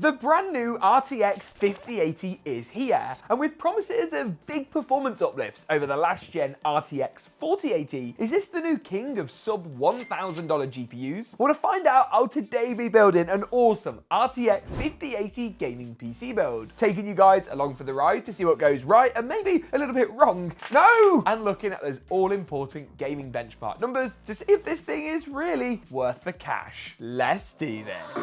The brand new RTX 5080 is here, and with promises of big performance uplifts over the last gen RTX 4080, is this the new king of sub $1,000 GPUs? Well, to find out, I'll today be building an awesome RTX 5080 gaming PC build, taking you guys along for the ride to see what goes right and maybe a little bit wrong. No! And looking at those all-important gaming benchmark numbers to see if this thing is really worth the cash. Let's do this.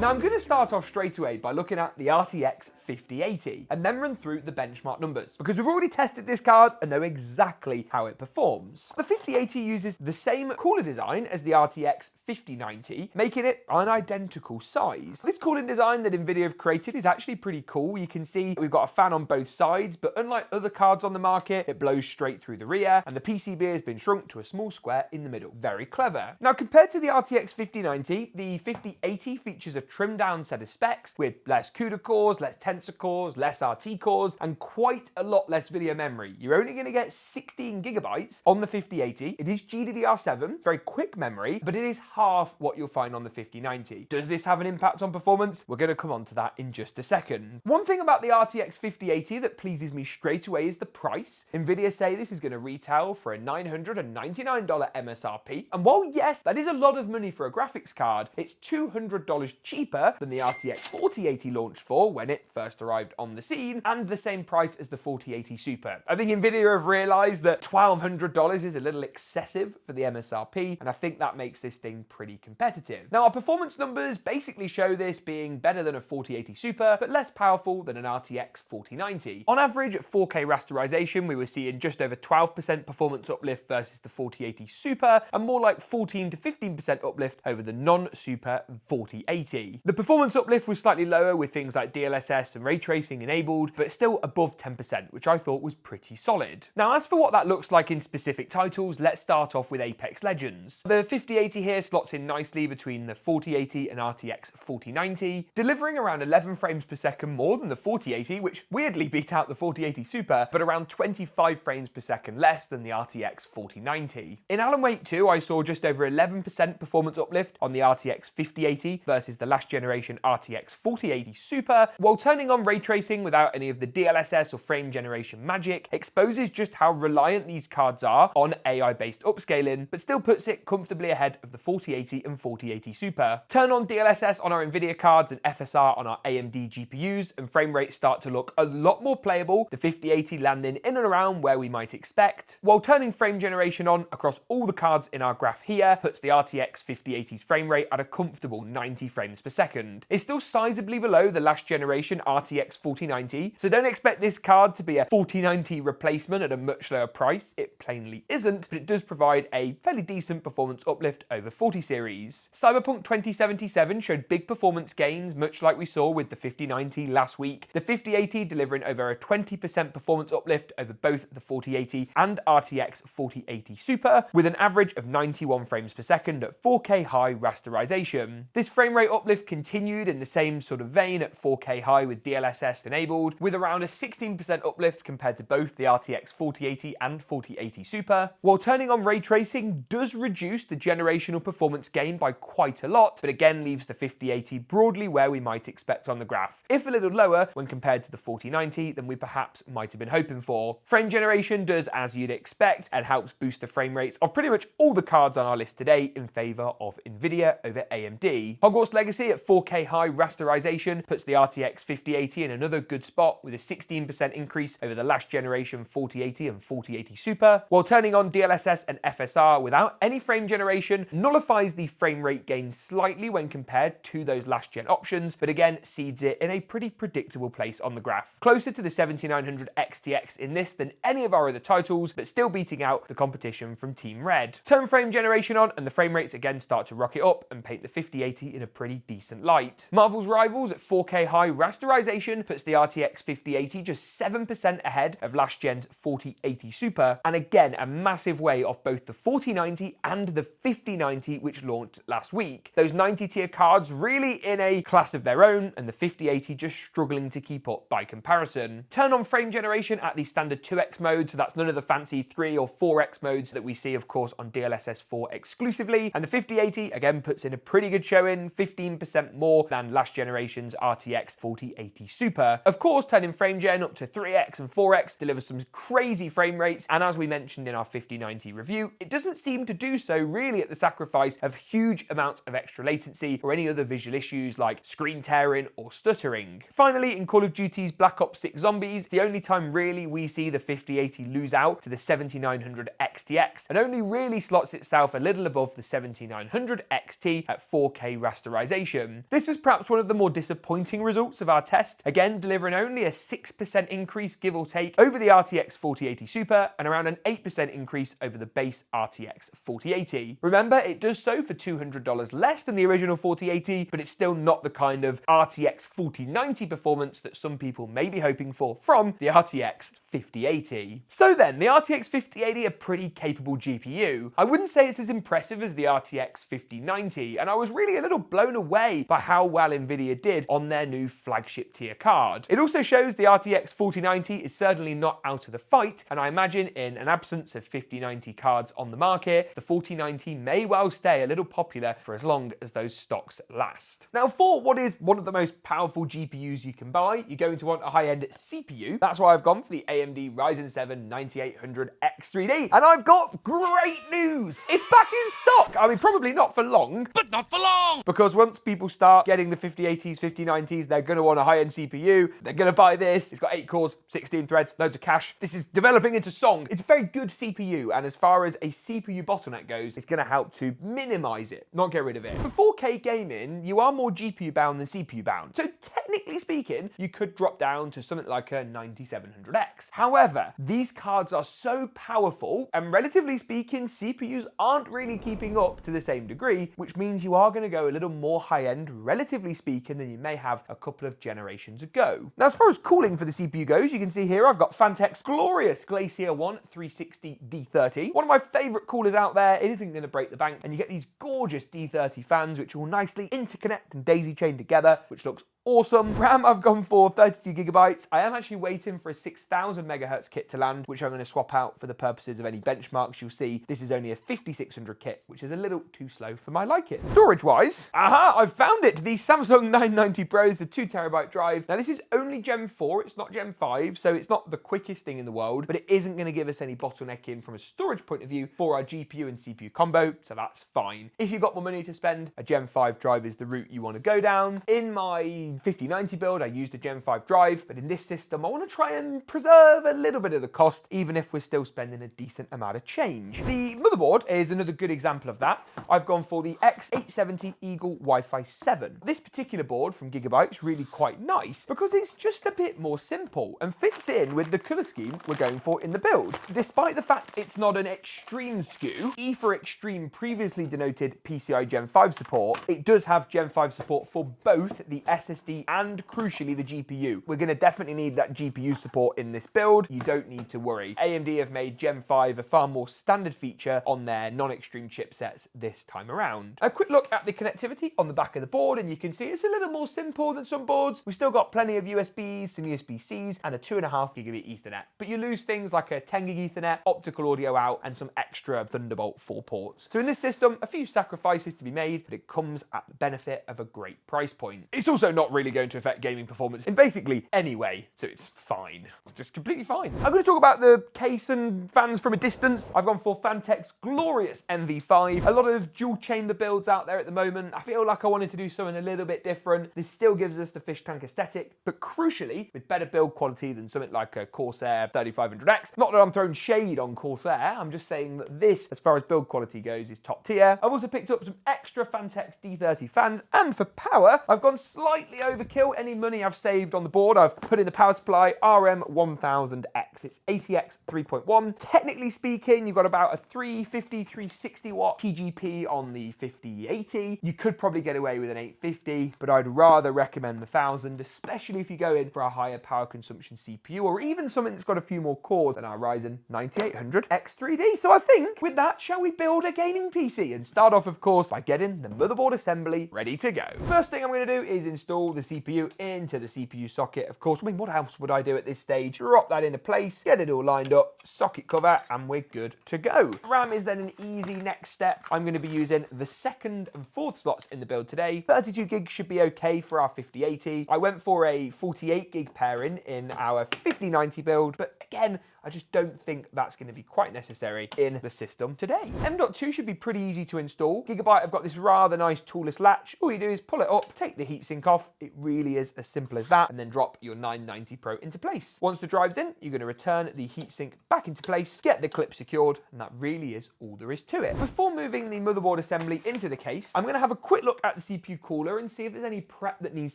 Now I'm going to start off straight away by looking at the RTX 5080 and then run through the benchmark numbers, because we've already tested this card and know exactly how it performs. The 5080 uses the same cooler design as the RTX 5090, making it an identical size. This cooling design that NVIDIA have created is actually pretty cool. You can see we've got a fan on both sides, but unlike other cards on the market, it blows straight through the rear, and the PCB has been shrunk to a small square in the middle. Very clever. Now, compared to the RTX 5090, the 5080 features a trimmed down set of specs with less CUDA cores, less Tensor cores, less RT cores, and quite a lot less video memory. You're only going to get 16 gigabytes on the 5080. It is GDDR7, very quick memory, but it is half what you'll find on the 5090. Does this have an impact on performance? We're going to come on to that in just a second. One thing about the RTX 5080 that pleases me straight away is the price. NVIDIA say this is going to retail for a $999 MSRP, and while yes, that is a lot of money for a graphics card, it's $200 cheaper than the RTX 4080 launched for when it first arrived on the scene, and the same price as the 4080 Super. I think NVIDIA have realized that $1,200 is a little excessive for the MSRP, and I think that makes this thing pretty competitive. Now, our performance numbers basically show this being better than a 4080 Super, but less powerful than an RTX 4090. On average, at 4K rasterization, we were seeing just over 12% performance uplift versus the 4080 Super, and more like 14 to 15% uplift over the non-Super 4080. The performance uplift was slightly lower with things like DLSS and ray tracing enabled, but still above 10%, which I thought was pretty solid. Now, as for what that looks like in specific titles, let's start off with Apex Legends. The 5080 here slots in nicely between the 4080 and RTX 4090, delivering around 11 frames per second more than the 4080, which weirdly beat out the 4080 Super, but around 25 frames per second less than the RTX 4090. In Alan Wake 2, I saw just over 11% performance uplift on the RTX 5080 versus the last generation RTX 4080 Super, while turning on ray tracing without any of the DLSS or frame generation magic exposes just how reliant these cards are on AI-based upscaling, but still puts it comfortably ahead of the 4080 and 4080 Super. Turn on DLSS on our NVIDIA cards and FSR on our AMD GPUs, and frame rates start to look a lot more playable, the 5080 landing in and around where we might expect, while turning frame generation on across all the cards in our graph here puts the RTX 5080's frame rate at a comfortable 90 frames per second. It's still sizably below the last generation RTX 4090, so don't expect this card to be a 4090 replacement at a much lower price. It plainly isn't, but it does provide a fairly decent performance uplift over 40 series. Cyberpunk 2077 showed big performance gains, much like we saw with the 5090 last week, the 5080 delivering over a 20% performance uplift over both the 4080 and RTX 4080 Super, with an average of 91 frames per second at 4K high rasterization. This frame rate uplift continued in the same sort of vein at 4K high with DLSS enabled, with around a 16% uplift compared to both the RTX 4080 and 4080 Super, while turning on ray tracing does reduce the generational performance gain by quite a lot, but again leaves the 5080 broadly where we might expect on the graph, if a little lower when compared to the 4090 than we perhaps might have been hoping for. Frame generation does as you'd expect and helps boost the frame rates of pretty much all the cards on our list today in favour of NVIDIA over AMD. Hogwarts Legacy at 4K high rasterization puts the RTX 5080 in another good spot with a 16% increase over the last generation 4080 and 4080 Super, while turning on DLSS and FSR without any frame generation nullifies the frame rate gain slightly when compared to those last gen options, but again seeds it in a pretty predictable place on the graph. Closer to the 7900 XTX in this than any of our other titles, but still beating out the competition from Team Red. Turn frame generation on and the frame rates again start to rocket up and paint the 5080 in a pretty decent light. Marvel's rivals at 4K high rasterization puts the RTX 5080 just 7% ahead of last gen's 4080 Super, and again a massive way off both the 4090 and the 5090 which launched last week. Those 90 tier cards really in a class of their own, and the 5080 just struggling to keep up by comparison. Turn on frame generation at the standard 2x mode, so that's none of the fancy 3 or 4x modes that we see of course on DLSS 4 exclusively, and the 5080 again puts in a pretty good showing, 15% more than last generation's RTX 4080 Super. Of course, turning frame gen up to 3x and 4x delivers some crazy frame rates, and as we mentioned in our 5090 review, it doesn't seem to do so really at the sacrifice of huge amounts of extra latency or any other visual issues like screen tearing or stuttering. Finally, in Call of Duty's Black Ops 6 Zombies, the only time really we see the 5080 lose out to the 7900 XTX, and only really slots itself a little above the 7900 XT at 4K rasterization. This was perhaps one of the more disappointing results of our test, again delivering only a 6% increase give or take over the RTX 4080 Super and around an 8% increase over the base RTX 4080. Remember, it does so for $200 less than the original 4080, but it's still not the kind of RTX 4090 performance that some people may be hoping for from the RTX 5080. So then, the RTX 5080, a pretty capable GPU. I wouldn't say it's as impressive as the RTX 5090, and I was really a little blown away by how well NVIDIA did on their new flagship tier card. It also shows the RTX 4090 is certainly not out of the fight, and I imagine in an absence of 5090 cards on the market, the 4090 may well stay a little popular for as long as those stocks last. Now, for what is one of the most powerful GPUs you can buy, you're going to want a high-end CPU. That's why I've gone for the AMD Ryzen 9800X3D, and I've got great news! It's back in stock! I mean, probably not for long, but not for long! Because once people start getting the 5080s, 5090s, they're going to want a high-end CPU, they're going to buy this, it's got 8 cores, 16 threads, loads of cache. This is developing into song. It's a very good CPU, and as far as a CPU bottleneck goes, it's going to help to minimize it, not get rid of it. For 4K gaming, you are more GPU bound than CPU bound. So technically speaking, you could drop down to something like a 9700X. However, these cards are so powerful, and relatively speaking, CPUs aren't really keeping up to the same degree, which means you are going to go a little more high-end, relatively speaking, than you may have a couple of generations ago. Now, as far as cooling for the CPU goes, you can see here I've got Phanteks glorious Glacier 360 D30. One of my favorite coolers out there. It isn't going to break the bank, and you get these gorgeous D30 fans which will nicely interconnect and daisy chain together, which looks awesome. RAM, I've gone for 32 gigabytes. I am actually waiting for a 6000 megahertz kit to land, which I'm going to swap out for the purposes of any benchmarks. You'll see this is only a 5600 kit, which is a little too slow for my liking. Storage-wise, I've found it. The Samsung 990 Pro is a 2TB drive. Now, this is only Gen 4, it's not Gen 5, so it's not the quickest thing in the world, but it isn't going to give us any bottlenecking from a storage point of view for our GPU and CPU combo, so that's fine. If you've got more money to spend, a Gen 5 drive is the route you want to go down. In my 5090 build, I used a Gen 5 drive, but in this system, I want to try and preserve a little bit of the cost, even if we're still spending a decent amount of change. The motherboard is another good example of that. I've gone for the X870 Eagle Wi-Fi 7. This particular board from Gigabyte is really quite nice because it's just a bit more simple and fits in with the colour schemes we're going for in the build. Despite the fact it's not an extreme SKU, E for extreme previously denoted PCI Gen 5 support, it does have Gen 5 support for both the SSD and crucially the GPU. We're going to definitely need that GPU support in this build. You don't need to worry. AMD have made Gen 5 a far more standard feature on their non-extreme chipsets this time around. A quick look at the connectivity on the back of the board, and you can see it's a little more simple than some boards. We've still got plenty of USBs, some USB-Cs, and a 2.5 gigabit Ethernet. But you lose things like a 10 gig Ethernet, optical audio out, and some extra Thunderbolt 4 ports. So in this system, a few sacrifices to be made, but it comes at the benefit of a great price point. It's also not really going to affect gaming performance in basically any way, so it's fine. It's just completely fine. I'm going to talk about the case and fans from a distance. I've gone for Phanteks glorious NV5. A lot of dual chamber builds out there at the moment. I feel like I wanted to do something a little bit different. This still gives us the fish tank aesthetic, but crucially with better build quality than something like a Corsair 3500X. Not that I'm throwing shade on Corsair, I'm just saying that this, as far as build quality goes, is top tier. I've also picked up some extra Phanteks D30 fans, and for power, I've gone slightly slightly overkill. Any money I've saved on the board, I've put in the power supply RM1000X. It's ATX 3.1. Technically speaking, you've got about a 350, 360 watt TGP on the 5080. You could probably get away with an 850, but I'd rather recommend the 1000, especially if you go in for a higher power consumption CPU, or even something that's got a few more cores than our Ryzen 9800X3D. So I think with that, shall we build a gaming PC and start off, of course, by getting the motherboard assembly ready to go. First thing I'm going to do is install the CPU into the CPU socket. Of course, I mean, what else would I do at this stage? Drop that into place, get it all lined up, socket cover, and we're good to go. RAM is then an easy next step. I'm going to be using the second and fourth slots in the build today. 32 gigs should be okay for our 5080. I went for a 48 gig pairing in our 5090 build, but again, I just don't think that's going to be quite necessary in the system today. M.2 should be pretty easy to install. Gigabyte have got this rather nice toolless latch. All you do is pull it up, take the heatsink off. It really is as simple as that, and then drop your 990 Pro into place. Once the drive's in, you're going to return the heatsink back into place, get the clip secured, and that really is all there is to it. Before moving the motherboard assembly into the case, I'm going to have a quick look at the CPU cooler and see if there's any prep that needs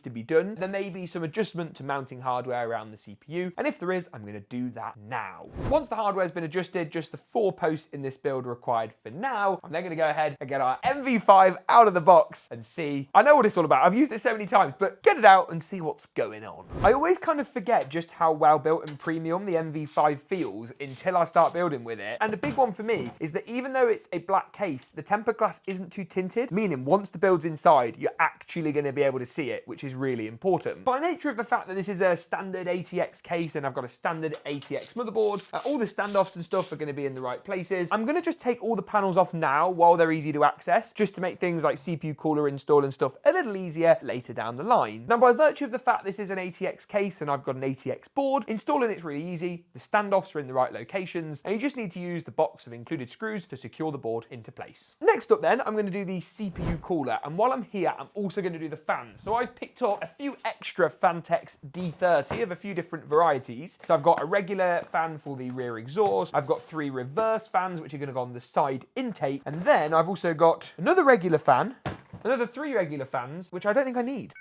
to be done. There may be some adjustment to mounting hardware around the CPU, and if there is, I'm going to do that now. Once the hardware has been adjusted, just the 4 posts in this build are required for now. I'm then going to go ahead and get our NV5 out of the box and see. I know what it's all about. I've used it so many times, but get it out and see what's going on. I always kind of forget just how well built and premium the NV5 feels until I start building with it. And a big one for me is that even though it's a black case, the tempered glass isn't too tinted, meaning once the build's inside, you're actually going to be able to see it, which is really important. By nature of the fact that this is a standard ATX case and I've got a standard ATX motherboard, all the standoffs and stuff are going to be in the right places. I'm going to just take all the panels off now while they're easy to access, just to make things like CPU cooler install and stuff a little easier later down the line. Now, by virtue of the fact this is an ATX case and I've got an ATX board, installing it's really easy. The standoffs are in the right locations, and you just need to use the box of included screws to secure the board into place. Next up then, I'm going to do the CPU cooler, and while I'm here, I'm also going to do the fans. So I've picked up a few extra Phanteks D30 of a few different varieties. So I've got a regular fan for the rear exhaust. I've got 3 reverse fans, which are going to go on the side intake. And then I've also got another regular fan, another 3 regular fans, which I don't think I need.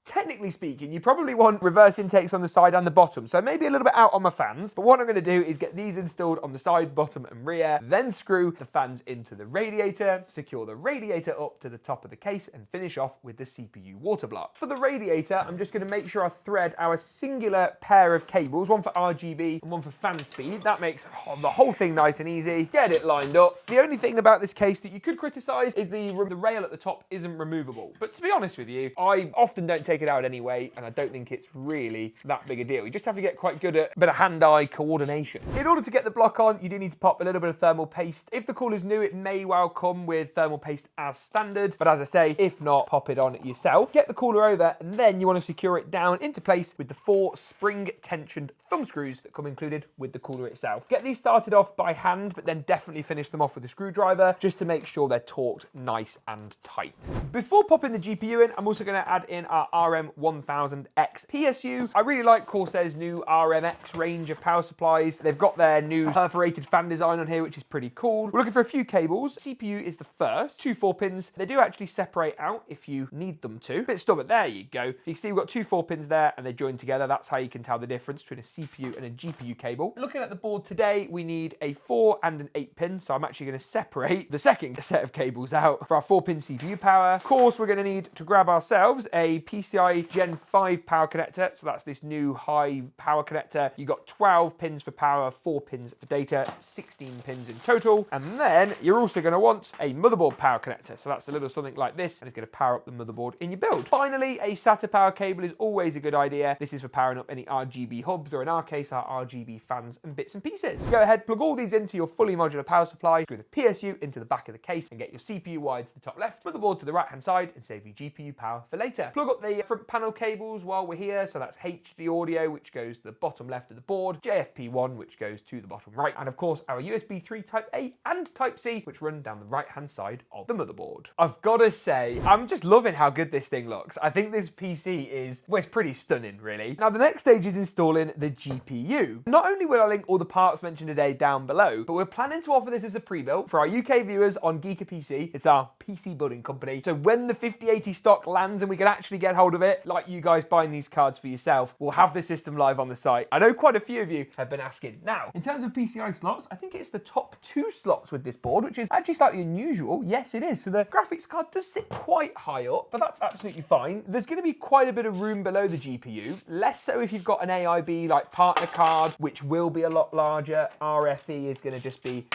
Technically speaking, you probably want reverse intakes on the side and the bottom, so maybe a little bit out on my fans, but what I'm going to do is get these installed on the side, bottom and rear, then screw the fans into the radiator, secure the radiator up to the top of the case, and finish off with the CPU water block. For the radiator, I'm just going to make sure I thread our singular pair of cables, one for RGB and one for fan speed. That makes the whole thing nice and easy. Get it lined up. The only thing about this case that you could criticize is the rail at the top isn't removable, but to be honest with you, I often don't take it out anyway, and I don't think it's really that big a deal. You just have to get quite good at a bit of hand-eye coordination. In order to get the block on, you do need to pop a little bit of thermal paste. If the cooler's new, it may well come with thermal paste as standard, but as I say, if not, pop it on yourself. Get the cooler over, and then you want to secure it down into place with the 4 spring-tensioned thumb screws that come included with the cooler itself. Get these started off by hand, but then definitely finish them off with a screwdriver, just to make sure they're torqued nice and tight. Before popping the GPU in, I'm also going to add in our RM1000X PSU. I really like Corsair's new RMX range of power supplies. They've got their new perforated fan design on here, which is pretty cool. We're looking for a few cables. CPU is the first, 2 4-pins. They do actually separate out if you need them to. Bit stubborn, there you go. So you can see we've got 2 4-pins there and they join together. That's how you can tell the difference between a CPU and a GPU cable. Looking at the board today, we need a 4 and an 8-pin. So I'm actually going to separate the second set of cables out for our 4-pin CPU power. Of course, we're going to need to grab ourselves a PCI Gen 5 power connector. So that's this new high power connector. You've got 12 pins for power, 4 pins for data, 16 pins in total. And then you're also going to want a motherboard power connector. So that's a little something like this, and it's going to power up the motherboard in your build. Finally, a SATA power cable is always a good idea. This is for powering up any RGB hubs, or in our case, our RGB fans and bits and pieces. Go ahead, plug all these into your fully modular power supply, screw the PSU into the back of the case, and get your CPU wired to the top left, motherboard to the right hand side, and save you GPU power for later. Plug up the front panel cables while we're here. So that's HD audio, which goes to the bottom left of the board, JFP1, which goes to the bottom right, and of course our USB 3 Type A and Type C, which run down the right hand side of the motherboard. I've got to say, I'm just loving how good this thing looks. I think this PC is, well, it's pretty stunning, really. Now the next stage is installing the GPU. Not only will I link all the parts mentioned today down below, but we're planning to offer this as a pre-built for our UK viewers on GeekaPC. It's our PC building company. So when the 5080 stock lands and we can actually get hold of it, like you guys buying these cards for yourself, we'll have the system live on the site. I know quite a few of you have been asking. Now, in terms of PCI slots, I think it's the top 2 slots with this board, which is actually slightly unusual. Yes, it is. So the graphics card does sit quite high up, but that's absolutely fine. There's going to be quite a bit of room below the GPU, less so if you've got an AIB like partner card, which will be a lot larger. RFE is going to just be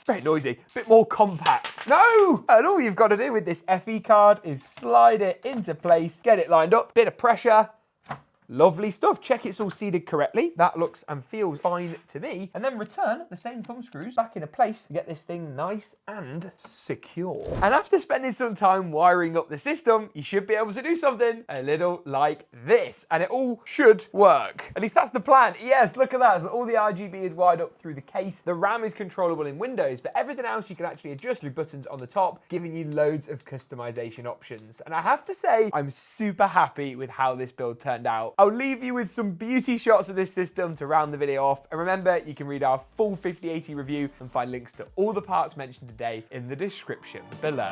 very noisy, a bit more compact. No! And all you've got to do with this FE card is slide it into place, get it lined up, bit of pressure. Lovely stuff. Check it's all seated correctly. That looks and feels fine to me. And then return the same thumb screws back into place to get this thing nice and secure. And after spending some time wiring up the system, you should be able to do something a little like this. And it all should work. At least that's the plan. Yes, look at that. So all the RGB is wired up through the case. The RAM is controllable in Windows, but everything else you can actually adjust through buttons on the top, giving you loads of customization options. And I have to say, I'm super happy with how this build turned out. I'll leave you with some beauty shots of this system to round the video off. And remember, you can read our full 5080 review and find links to all the parts mentioned today in the description below.